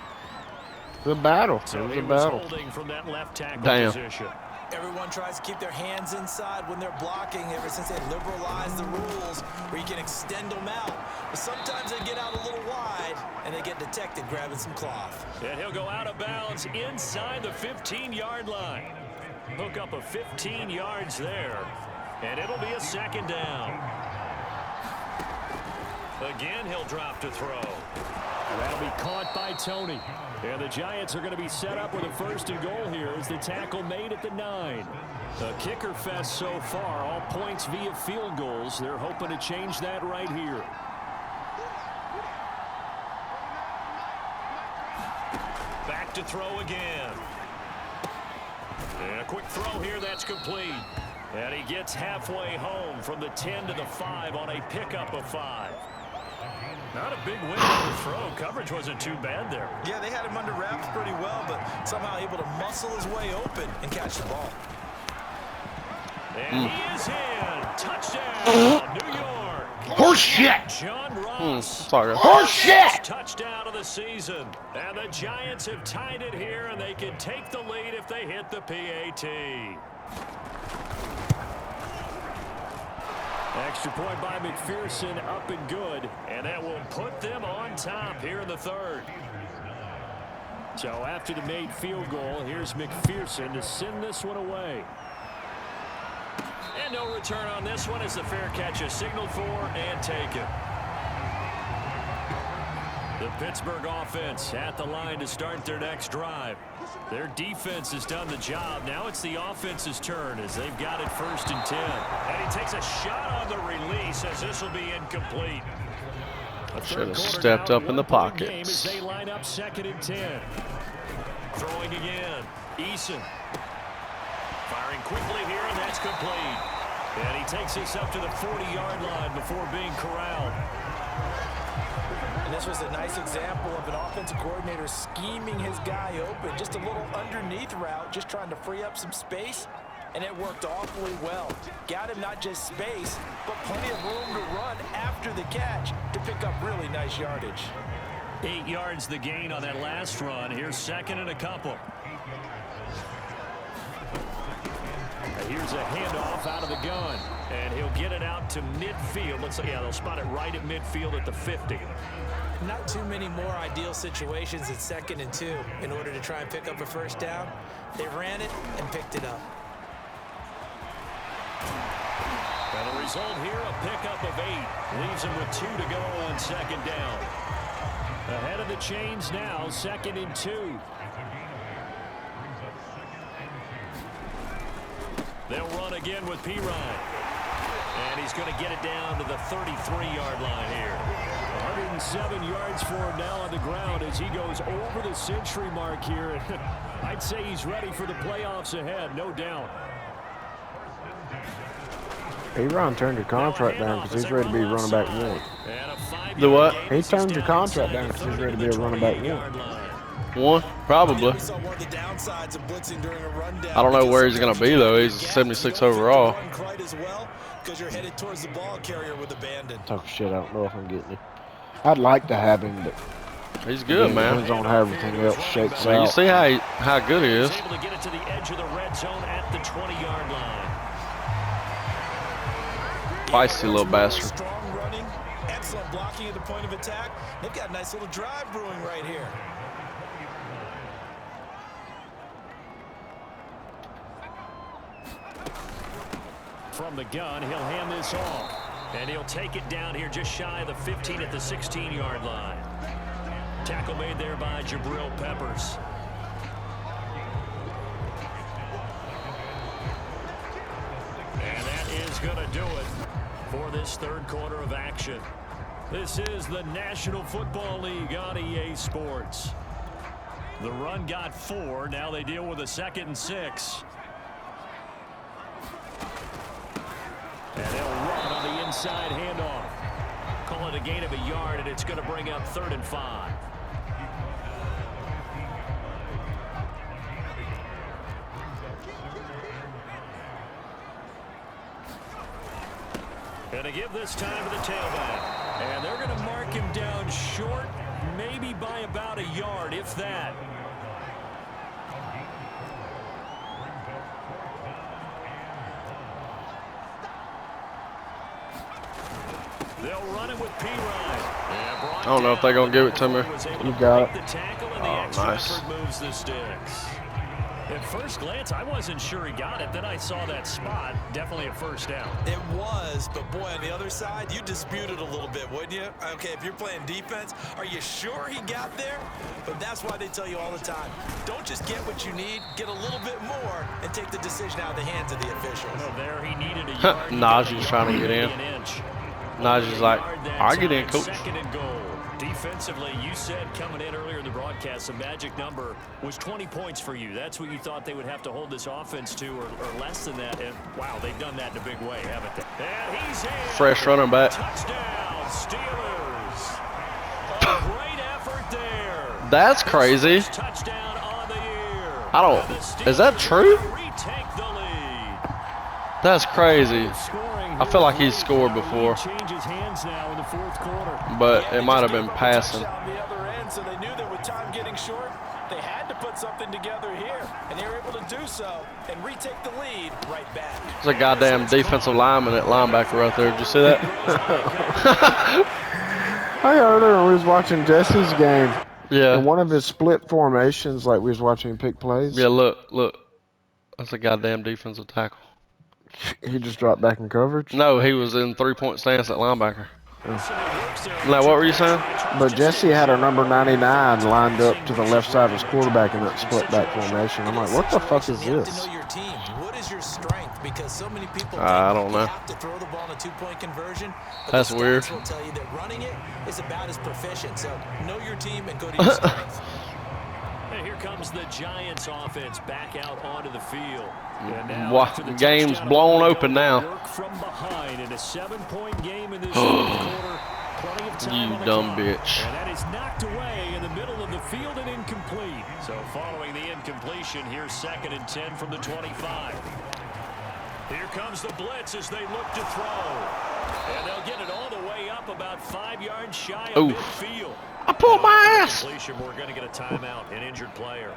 B: The battle. It
D: So
B: was
D: he
B: a
D: was
B: battle.
D: holding from that left tackle
C: Damn.
D: position.
E: Everyone tries to keep their hands inside when they're blocking ever since they liberalized the rules where you can extend them out. But sometimes they get out a little wide and they get detected grabbing some cloth.
D: And he'll go out of bounds inside the 15-yard line. Hook up a 15 yards there. And it'll be a 2nd down. Again, he'll drop to throw.
G: That'll be caught by Tony. And the Giants are going to be set up with a 1st and goal here as the tackle made at the 9. A kicker fest so far, all points via field goals. They're hoping to change that right here.
D: Back to throw again.
G: And a quick throw here, that's complete. And he gets halfway home from the 10 to the 5 on a pickup of 5. Not a big win on the throw. Coverage wasn't too bad there.
E: Yeah, they had him under wraps pretty well, but somehow able to muscle his way open and catch the ball.
G: And he is in. Touchdown, New York.
B: Horse shit!
G: John Ross.
C: Sorry.
B: Horse shit!
G: Touchdown of the season. And the Giants have tied it here, and they can take the lead if they hit the PAT. Extra point by McPherson, up and good. And that will put them on top here in the third. So after the made field goal, here's McPherson to send this one away. And no return on this one as the fair catch is signaled for and taken. The Pittsburgh offense at the line to start their next drive. Their defense has done the job. Now it's the offense's turn as they've got it 1st and 10. And he takes a shot on the release as this will be incomplete.
C: Should have stepped up in the pocket.
G: As they line up 2nd and 10. Throwing again. Eason. Firing quickly here, and that's complete. And he takes this up to the 40-yard line before being corralled.
E: And this was a nice example of an offensive coordinator scheming his guy open. Just a little underneath route, just trying to free up some space, and it worked awfully well. Got him not just space, but plenty of room to run after the catch to pick up really nice yardage.
G: 8 yards the gain on that last run. Here's 2nd and a couple. Here's a handoff out of the gun, and he'll get it out to midfield. Looks like, yeah, they'll spot it right at midfield at the 50.
E: Not too many more ideal situations at 2nd and 2 in order to try and pick up a first down. They ran it and picked it up.
G: And the result here, a pickup of 8. Leaves him with 2 to go on 2nd down. Ahead of the chains now, 2nd and 2. They'll run again with Pirine. And he's going to get it down to the 33-yard line here. 107 yards for him now on the ground as he goes over the century mark here. I'd say he's ready for the playoffs ahead, no doubt.
B: Ron turned your contract down because he's ready to be running back 1.
C: The what?
B: He turned your contract down because he's ready to be a running back
C: 1. Probably. I don't know where he's going to be, though. He's 76 overall.
B: Talk shit, I don't know if I'm getting it. I'd like to have him, but
C: he's good, man.
B: Depends on how everything else shakes out.
C: You see how good he is.
G: Able to get it to the edge of the red zone at the 20-yard line.
C: Feisty little bastard.
E: Strong running, excellent blocking at the point of attack. They've got a nice little drive brewing right here.
G: From the gun, he'll hand this off. And he'll take it down here just shy of the 15 at the 16-yard line. Tackle made there by Jabril Peppers. And that is going to do it for this 3rd quarter of action. This is the National Football League on EA Sports. The run got 4. Now they deal with a 2nd and 6. And they'll run on the inside handoff. Call it a gain of a yard, and it's going to bring up 3rd and 5. And to give this time to the tailback. And they're going to mark him down short, maybe by about a yard, if that. They'll run it with Pirine.
C: I don't know if they're going to give it to me.
B: You got it.
C: Oh, nice.
G: Moves the sticks. At first glance, I wasn't sure he got it. Then I saw that spot. Definitely a first down.
E: It was, but boy, on the other side, you dispute it a little bit, wouldn't you? Okay, if you're playing defense, are you sure he got there? But that's why they tell you all the time, don't just get what you need, get a little bit more, and take the decision out of the hands of the officials.
G: Well, there he needed a yard.
C: Najee's trying to get in. Najee's like, I'll get in, coach.
G: 2nd and goal. Defensively, you said coming in earlier in the broadcast, the magic number was 20 points for you. That's what you thought they would have to hold this offense to, or less than that. And, wow, they've done that in a big way, haven't they? And he's in.
C: Fresh running back.
G: Touchdown, Steelers. A great effort there.
C: That's crazy.
G: Touchdown on the year.
C: I don't. Is that true?
G: Retake the lead.
C: That's crazy. I feel like he's scored before,
G: Changes hands now in the fourth quarter.
C: but it might have been passing.
E: The other end, so they knew that with time getting short, they had to put something together here, and they were able to do so and retake the lead right back.
C: There's a goddamn defensive lineman at linebacker right there. Did you see that?
B: Hey, earlier when we was watching Jesse's game,
C: Yeah.
B: and one of his split formations, like we was watching him pick plays,
C: Yeah, look. That's a goddamn defensive tackle.
B: he just dropped back in coverage.
C: No, he was in three-point stance at linebacker. Now, what were you saying?
B: But Jesse had a number 99 lined up to the left side of his quarterback in that split back formation. I'm like, what the fuck is
E: You have
B: this?
E: to know your team. What is your strength? Because so many people
C: I
E: think
C: don't know.
E: you have to throw the ball in a two-point conversion. But
C: That's
E: the stats
C: weird.
E: will tell you that running it is about as proficient. So know your team and go to your strength.
G: And here comes the Giants offense back out onto the field. And now
C: Wow,
G: after the
C: game's
G: touchdown,
C: blown
G: they
C: open now.
G: Work from behind in a 7-point game in this fourth quarter. Plenty of time
C: You
G: on the
C: dumb
G: clock.
C: bitch.
G: And that is knocked away in the middle of the field and incomplete. So following the incompletion, here's 2nd and 10 from the 25. Here comes the blitz as they look to throw. And they'll get it all the way up about 5 yards shy of
C: Oof.
G: midfield.
C: I pulled my ass.
G: Completion, we're going to get a timeout, an injured player.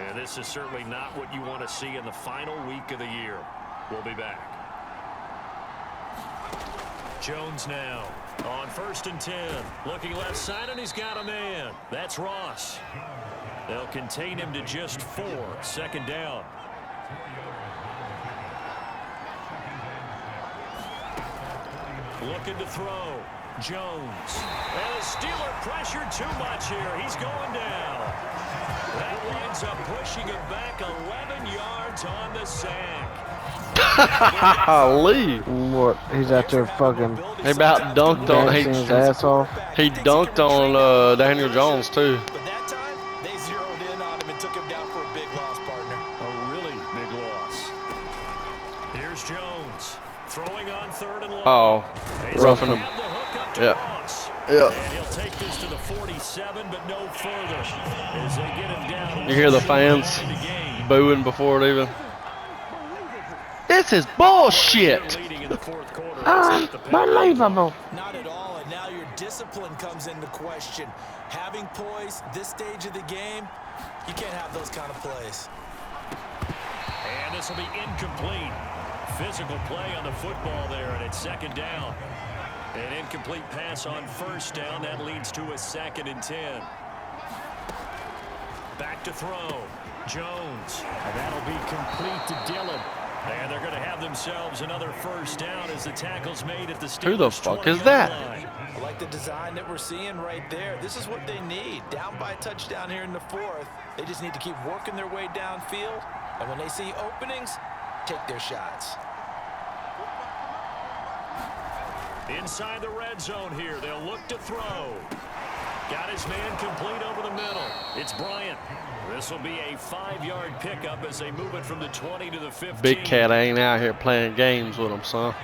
G: And this is certainly not what you want to see in the final week of the year. We'll be back. Jones now on 1st and 10. Looking left side, and he's got a man. That's Ross. They'll contain him to just 4. 2nd down. Looking to throw. Jones. And the Steeler pressured too much here. He's going down. That winds up pushing him back 11 yards on the sack.
C: Lee.
B: What? He's out there fucking
C: He about dunked on.
B: dancing his ass off.
C: He dunked on Daniel Jones too.
E: But that time, they zeroed in on him and took him down for a big loss, partner.
G: A really big loss. Here's Jones. Throwing on 3rd and long.
C: Oh,
G: He's
C: roughing
G: gonna
C: him.
G: have the hook up to
C: Yeah.
G: Ross.
C: Yeah.
G: And he'll take this to the 47, but no further. As they get him down.
C: You hear the fans booing before it even. This is bullshit.
G: Leading in the fourth quarter.
B: Unbelievable.
E: Not at all, and now your discipline comes into question. Having poise this stage of the game, you can't have those kind of plays.
G: And this will be incomplete. Physical play on the football there, and it's 2nd down. An incomplete pass on 1st down. That leads to a 2nd and 10. Back to throw. Jones. And that'll be complete to Dillon. And they're going to have themselves another 1st down as the tackle's made at the Steelers'
C: Who the fuck is
G: 20-yard
C: that?
G: line.
E: I like the design that we're seeing right there. This is what they need. Down by a touchdown here in the 4th. They just need to keep working their way downfield. And when they see openings, take their shots.
G: Inside the red zone here. They'll look to throw. Got his man complete over the middle. It's Bryant. This will be a 5-yard pickup as they move it from the 20 to the 15.
C: Big Cat ain't out here playing games with him, son.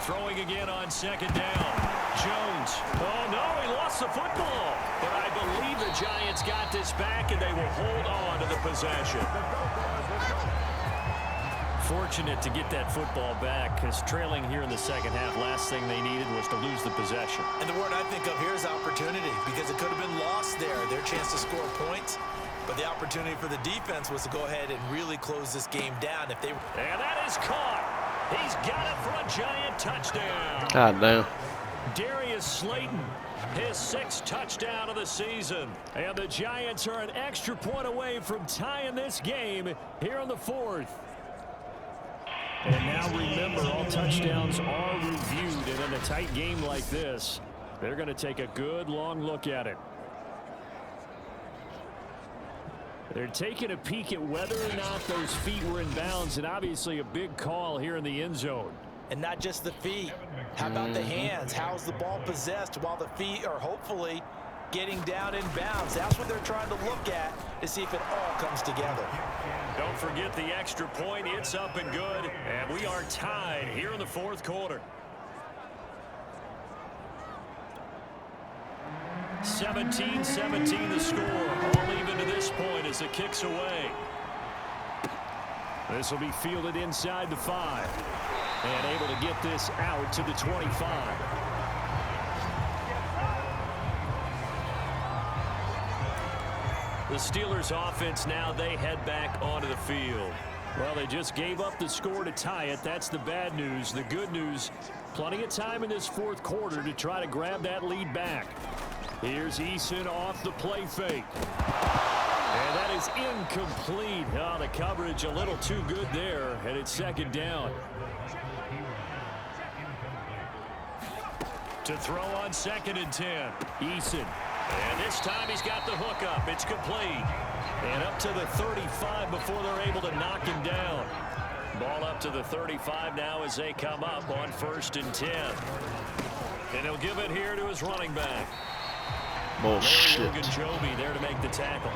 G: Throwing again on 2nd down. Jones. Oh, no, he lost the football. But I believe the Giants got this back, and they will hold on to the possession. Fortunate to get that football back, because trailing here in the 2nd half, last thing they needed was to lose the possession.
E: And the word I think of here is opportunity, because it could have been lost there, their chance to score points. But the opportunity for the defense was to go ahead and really close this game down. If they
G: And that is caught. He's got it for a Giant touchdown.
C: God damn.
G: Darius Slayton, his 6th touchdown of the season. And the Giants are an extra point away from tying this game here in the 4th. And now remember, all touchdowns are reviewed. And in a tight game like this, they're going to take a good long look at it. They're taking a peek at whether or not those feet were in bounds, and obviously a big call here in the end zone.
E: and not just the feet. How about the hands? How's the ball possessed while the feet are hopefully getting down in bounds? That's what they're trying to look at to see if it all comes together.
D: Don't forget the extra point. It's up and good, and we are tied here in the fourth quarter. 17-17 the score. All even to this point as the kick's away. This will be fielded inside the 5. And able to get this out to the 25. The Steelers offense now, they head back onto the field. Well, they just gave up the score to tie it. That's the bad news. The good news, plenty of time in this fourth quarter to try to grab that lead back. Here's Eason off the play fake. And that is incomplete. Oh, the coverage a little too good there, and it's second down. To throw on 2nd and 10. Eason. And this time he's got the hook up. It's complete. And up to the 35 before they're able to knock him down. Ball up to the 35 now as they come up on 1st and 10. And he'll give it here to his running back.
C: Bullshit.
D: Joby there to make the tackle.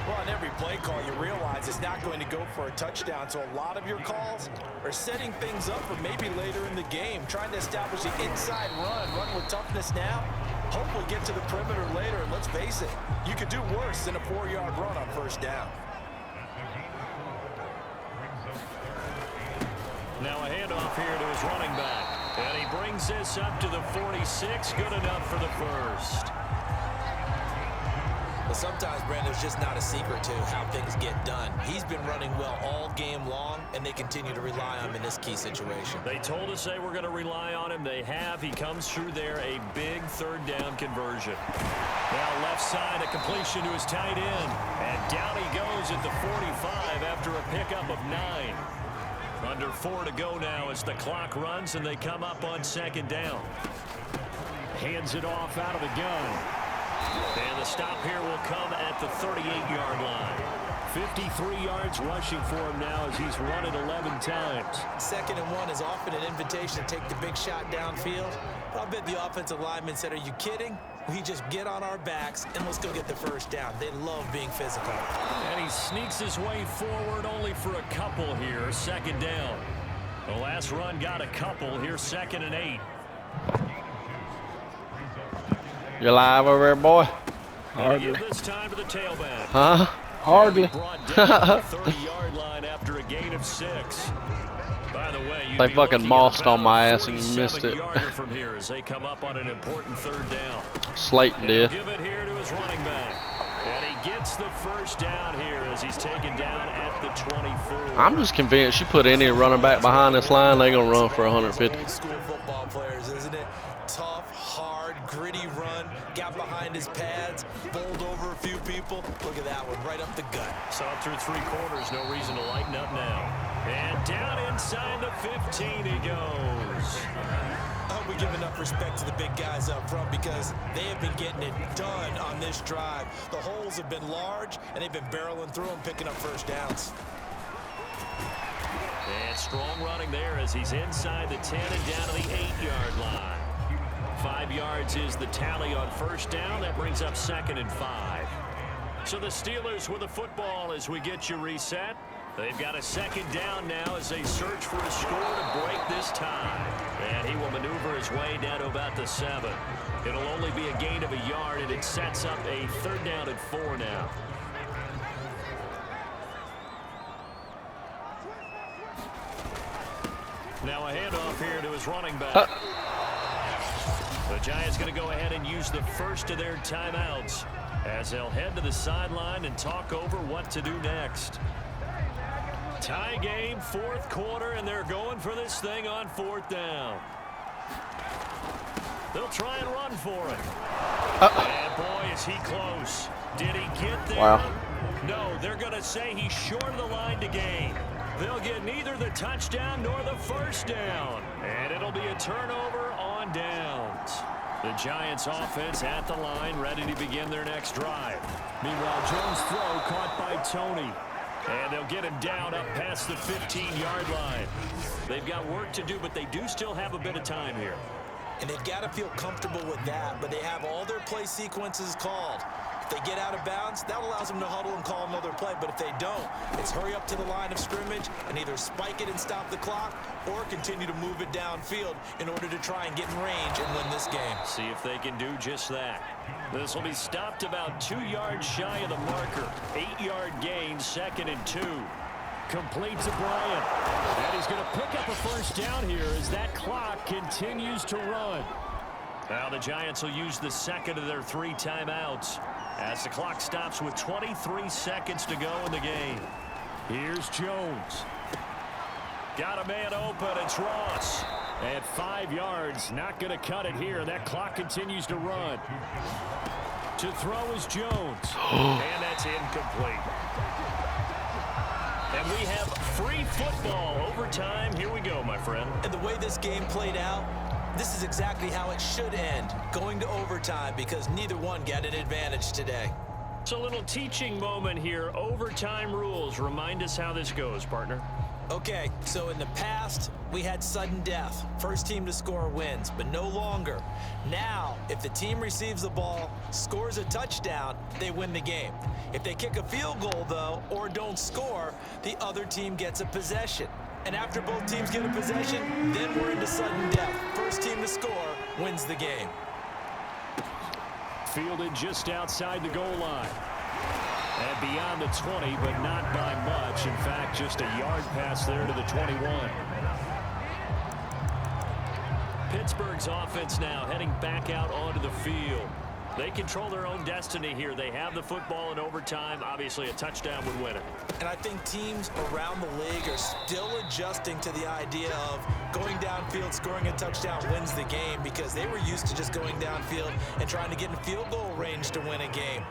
E: Well, on every play call, you realize it's not going to go for a touchdown. So a lot of your calls are setting things up for maybe later in the game, trying to establish an inside run with toughness now. Hopefully get to the perimeter later, and let's face it, you could do worse than a 4-yard run on 1st down.
D: Now a handoff here to his running back. And he brings this up to the 46. Good enough for the first.
E: But sometimes, Brandon, there's just not a secret to how things get done. He's been running well all game long, and they continue to rely on him in this key situation.
D: They told us they were going to rely on him. They have. He comes through there, a big 3rd down conversion. Now left side, a completion to his tight end. And down he goes at the 45 after a pickup of 9. Under 4 to go now as the clock runs, and they come up on 2nd down. Hands it off out of the gun. And the stop here will come at the 38-yard line. 53 yards rushing for him now as he's run it 11 times.
E: 2nd and 1 is often an invitation to take the big shot downfield. But I bet the offensive lineman said, are you kidding? We just get on our backs and let's go get the 1st down. They love being physical.
D: And he sneaks his way forward only for a couple here. 2nd down. The last run got a couple. Here's 2nd and 8.
C: You live over there, boy?
D: Hardly. This time to the tailback.
C: Huh?
B: Hardly.
D: 30-yard line after a gain of 6. By the way,
C: they fucking mossed on my ass and you missed it.
D: From here as they come up on an important 3rd down.
C: Slayton did.
D: Give it here to his running back. And he gets the 1st down here as he's taken down at the 24.
C: I'm just convinced you put any running back behind this line, they're going to run for 150.
E: Old school football players, isn't it? Tough, hard, gritty run. Got behind his pads, bowled over a few people. Look at that one, right up the gut.
D: So up through 3 quarters, no reason to lighten up now. And down inside the 15 he goes.
E: I hope we give enough respect to the big guys up front because they have been getting it done on this drive. The holes have been large, and they've been barreling through them, picking up 1st downs.
D: And strong running there as he's inside the 10 and down to the 8-yard line. 5 yards is the tally on 1st down. That brings up 2nd and 5. So the Steelers with the football as we get you reset. They've got a 2nd down now as they search for a score to break this tie. And he will maneuver his way down to about the 7. It'll only be a gain of a yard, and it sets up a 3rd down and 4 now. Now a handoff here to his running back. The Giants going to go ahead and use the first of their timeouts as they'll head to the sideline and talk over what to do next. Tie game, 4th quarter, and they're going for this thing on 4th down. They'll try and run for it. And boy, is he close. Did he get there?
C: Wow.
D: No, they're going to say he's short of the line to gain. They'll get neither the touchdown nor the 1st down. And it'll be a turnover on downs. The Giants offense at the line, ready to begin their next drive. Meanwhile, Jones' throw caught by Tony.
G: And they'll get him down up past the 15-yard line. They've got work to do, but they do still have a bit of time here.
E: And they've got to feel comfortable with that, but they have all their play sequences called. If they get out of bounds, that allows them to huddle and call another play. But if they don't, it's hurry up to the line of scrimmage and either spike it and stop the clock or continue to move it downfield in order to try and get in range and win this game.
G: See if they can do just that. This will be stopped about 2 yards shy of the marker. 8-yard gain, 2nd and 2. Complete to Bryant. And he's going to pick up a first down here as that clock continues to run. Now the Giants will use the second of their 3 timeouts as the clock stops with 23 seconds to go in the game. Here's Jones. Got a man open. It's Ross. At 5 yards, not going to cut it here. That clock continues to run. To throw is Jones. And that's incomplete. And we have free football overtime. Here we go, my friend.
E: And the way this game played out, this is exactly how it should end, going to overtime, because neither one got an advantage today.
G: It's a little teaching moment here. Overtime rules. Remind us how this goes, partner.
E: Okay, so in the past, we had sudden death. First team to score wins, but no longer. Now, if the team receives the ball, scores a touchdown, they win the game. If they kick a field goal, though, or don't score, the other team gets a possession. And after both teams get a possession, then we're into sudden death. First team to score wins the game.
G: Fielded just outside the goal line. And beyond the 20, but not by much. In fact, just a yard pass there to the 21. Pittsburgh's offense now heading back out onto the field. They control their own destiny here. They have the football in overtime. Obviously, a touchdown would win it.
E: And I think teams around the league are still adjusting to the idea of going downfield, scoring a touchdown wins the game, because they were used to just going downfield and trying to get in field goal range to win a game.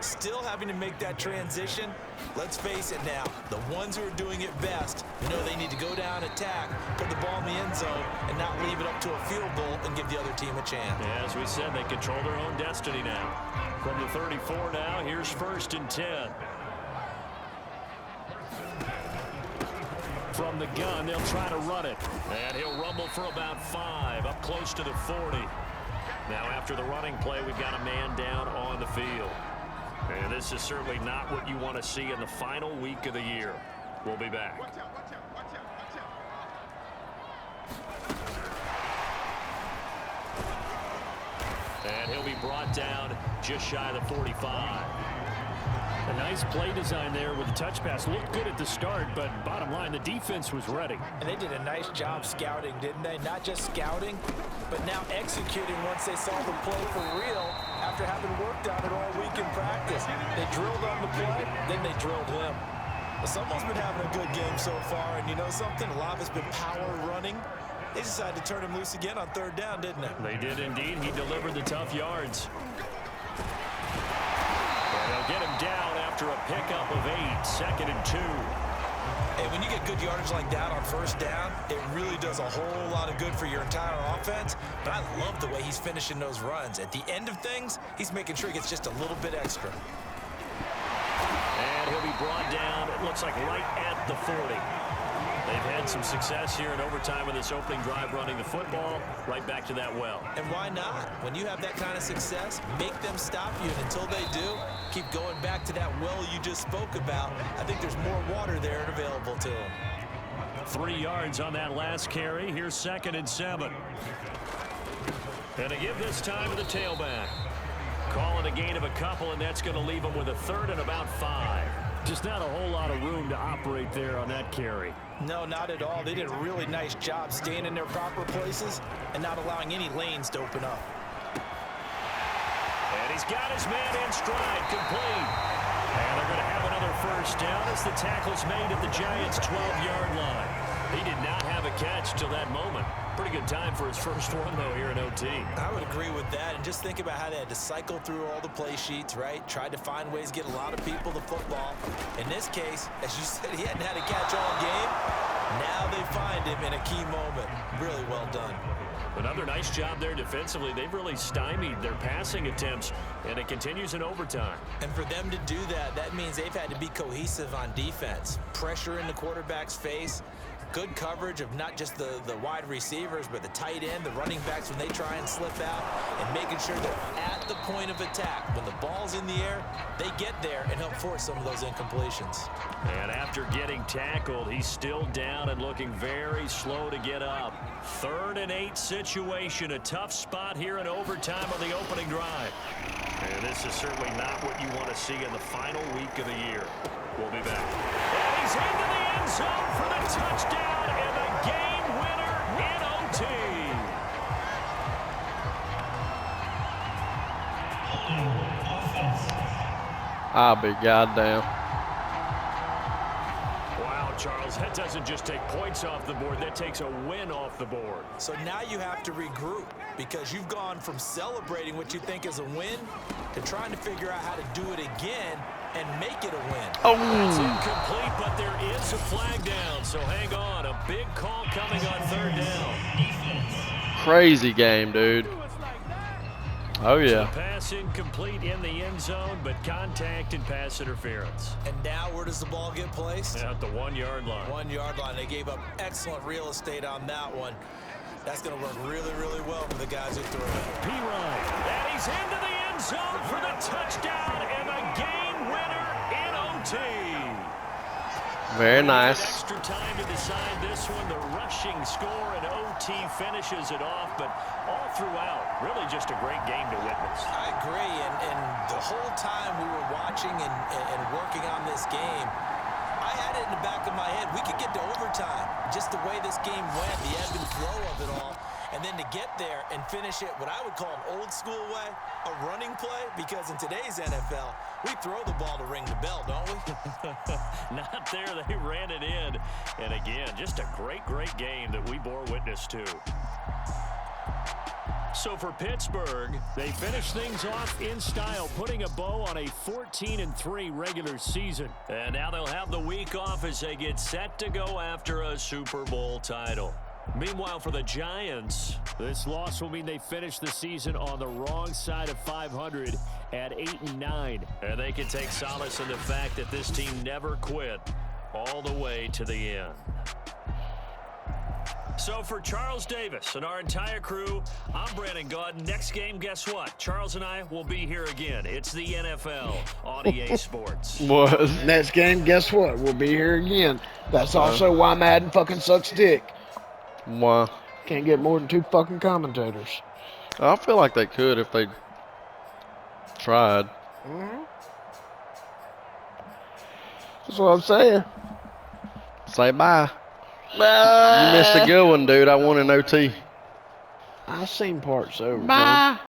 E: Still having to make that transition. Let's face it now, the ones who are doing it best know they need to go down, attack, put the ball in the end zone, and not leave it up to a field goal and give the other team a chance.
G: Yeah, as we said, they control their own destiny now. From the 34 now, here's 1st and 10. From the gun, they'll try to run it. And he'll rumble for about 5, up close to the 40. Now after the running play, we've got a man down on the field. And this is certainly not what you want to see in the final week of the year. We'll be back. And he'll be brought down just shy of the 45. A nice play design there with the touch pass. Looked good at the start, but bottom line, the defense was ready.
E: And they did a nice job scouting, didn't they? Not just scouting, but now executing once they saw the play for real after having worked on it all week in practice. They drilled on the play, then they drilled him. Well, someone's been having a good game so far, and you know something? A lot of it's been power running. They decided to turn him loose again on 3rd down, didn't they?
G: They did indeed. He delivered the tough yards. And they'll get him down after a pickup of 8, 2nd and 2.
E: Hey, when you get good yardage like that on 1st down, it really does a whole lot of good for your entire offense. But I love the way he's finishing those runs. At the end of things, he's making sure he gets just a little bit extra.
G: And he'll be brought down, it looks like right at the 40. They've had some success here in overtime with this opening drive running the football. Right back to that well.
E: And why not? When you have that kind of success, make them stop you. And until they do, keep going back to that well you just spoke about. I think there's more water there and available to them.
G: 3 yards on that last carry. Here's 2nd and 7. And to give this time to the tailback. Call it a gain of a couple, and that's going to leave them with a 3rd and about 5. Just not a whole lot of room to operate there on that carry.
E: No, not at all. They did a really nice job staying in their proper places and not allowing any lanes to open up.
G: And he's got his man in stride, complete. And they're going to have another 1st down as the tackle's made at the Giants' 12-yard line. He did not have a catch till that moment. Pretty good time for his first one, though, here in OT.
E: I would agree with that. And just think about how they had to cycle through all the play sheets, right? Tried to find ways to get a lot of people the football. In this case, as you said, he hadn't had a catch all game. Now they find him in a key moment. Really well done.
G: Another nice job there defensively. They've really stymied their passing attempts, and it continues in overtime.
E: And for them to do that, that means they've had to be cohesive on defense. Pressure in the quarterback's face. Good coverage of not just the wide receivers, but the tight end, the running backs when they try and slip out, and making sure they're at the point of attack. When the ball's in the air, they get there and help force some of those incompletions.
G: And after getting tackled, he's still down and looking very slow to get up. 3rd and 8 situation, a tough spot here in overtime on the opening drive. And this is certainly not what you want to see in the final week of the year. We'll be back. And he's into the end zone for the touchdown and the game winner in OT.
C: I'll be goddamn.
G: Wow, Charles, that doesn't just take points off the board. That takes a win off the board.
E: So now you have to regroup because you've gone from celebrating what you think is a win to trying to figure out how to do it again and make it a win.
C: Oh,
G: That's incomplete, but there is a flag down, so hang on. A big call coming on 3rd down.
C: crazy game, dude. Oh, yeah.
G: So pass incomplete in the end zone, but contact and pass interference.
E: And now where does the ball get placed?
G: At the 1-yard line.
E: 1-yard line. They gave up excellent real estate on that one. That's going to work really, really well for the guys who threw it.
G: P-Ryan. And he's into the end zone for the touchdown and the game winner in OT.
C: Very nice.
G: Extra time to decide this one. The rushing score and OT finishes it off, but all throughout, really just a great game to witness.
E: I agree, and the whole time we were watching and working on this game, I had it in the back of my head. We could get to overtime. Just the way this game went, the ebb and flow of it all. And then to get there and finish it what I would call an old school way, a running play, because in today's NFL, we throw the ball to ring the bell, don't we?
G: Not there. They ran it in. And again, just a great, great game that we bore witness to. So for Pittsburgh, they finish things off in style, putting a bow on a 14-3 regular season. And now they'll have the week off as they get set to go after a Super Bowl title. Meanwhile, for the Giants, this loss will mean they finish the season on the wrong side of 500 at 8-9. And they can take solace in the fact that this team never quit all the way to the end. So for Charles Davis and our entire crew, I'm Brandon Gaudin. Next game, guess what? Charles and I will be here again. It's the NFL on EA Sports.
C: Was
B: Next game, guess what? We'll be here again. That's also why Madden fucking sucks dick.
C: Wow.
B: Can't get more than 2 fucking commentators.
C: I feel like they could if they tried.
B: That's what I'm saying.
C: Say bye. You missed a good one, dude. I won an OT.
B: I've seen parts over.
C: Bye.